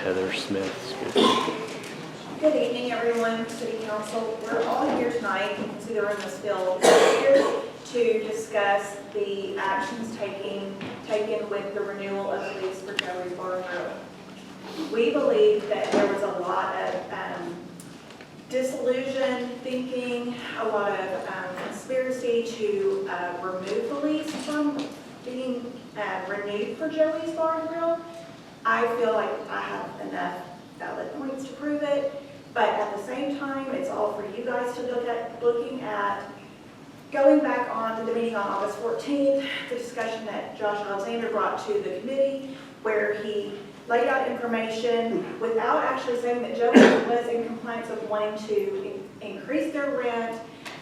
Heather Smith. Good evening, everyone, City Council. We're all here tonight, you can see the room is filled, here to discuss the actions taken with the renewal of the lease for Joey's Bar and Grill. We believe that there was a lot of disillusion thinking, a lot of conspiracy to remove the lease from being renewed for Joey's Bar and Grill. I feel like I have enough valid points to prove it, but at the same time, it's all for you guys to look at, looking at. Going back on the meeting on August 14th, the discussion that Josh Alexander brought to the committee, where he laid out information without actually saying that Joey was in compliance of wanting to increase their rent,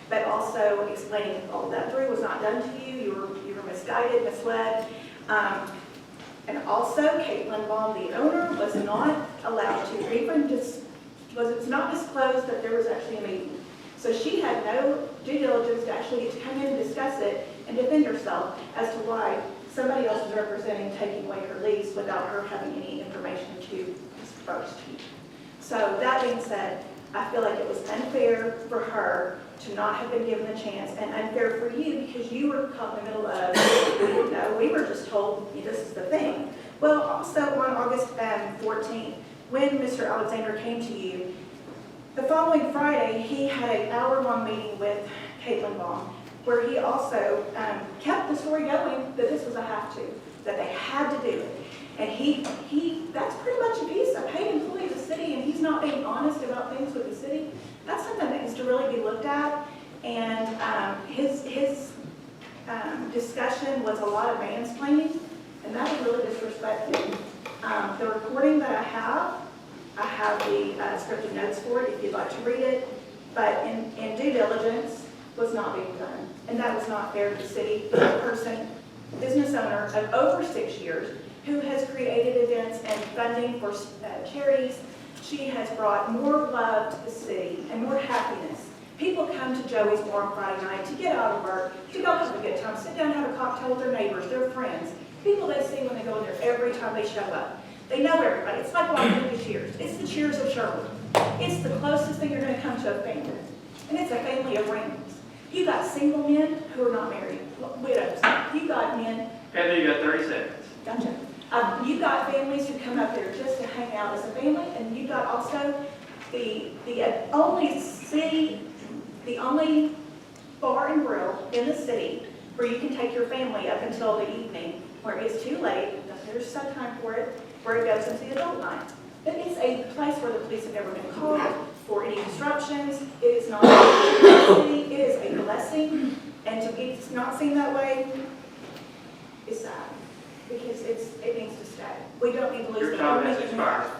but also explaining all that through was not done to you. You were misguided, misled. And also, Caitlin Baum, the owner, was not allowed to it's not disclosed that there was actually a meeting. So she had no due diligence to actually get to come in and discuss it and defend herself as to why somebody else is representing taking away her lease without her having any information to disperse to you. So that being said, I feel like it was unfair for her to not have been given a chance, and unfair for you because you were caught in the middle of, we didn't know, we were just told this is the thing. Well, also on August 14th, when Mr. Alexander came to you, the following Friday, he had an hour-long meeting with Caitlin Baum, where he also kept the story going that this was a have-to, that they had to do it. And that's pretty much if he's a paid employee of the city and he's not being honest about things with the city, that's something that needs to really be looked at. And his discussion was a lot of mansplaining, and that was really disrespectful. The recording that I have the scripted notes for it if you'd like to read it, but in due diligence was not being done. And that was not fair to the city. Business owner of over 6 years, who has created events and funding for charities. She has brought more love to the city and more happiness. People come to Joey's Bar on Friday night to get out of work, to go have a good time, sit down and have a cocktail with their neighbors, their friends, people they see when they go in there every time they show up. They know everybody. It's like walking to Cheers. It's the Cheers of Sherwood. It's the closest thing you're going to come to a family. And it's a family of randoms. You got single men who are not married, widows. You got men. Heather, you got 30 seconds. Gotcha. You got families who come up there just to hang out as a family, and you got also the only bar and grill in the city where you can take your family up until the evening, where it's too late. There's some time for it, where it goes into the adult night. But it's a place where the police have never been called for any disruptions. It is not a city. It is a blessing, and to be not seen that way is sad. Because it needs to stay. We don't need to lose Your the time has harmony. expired.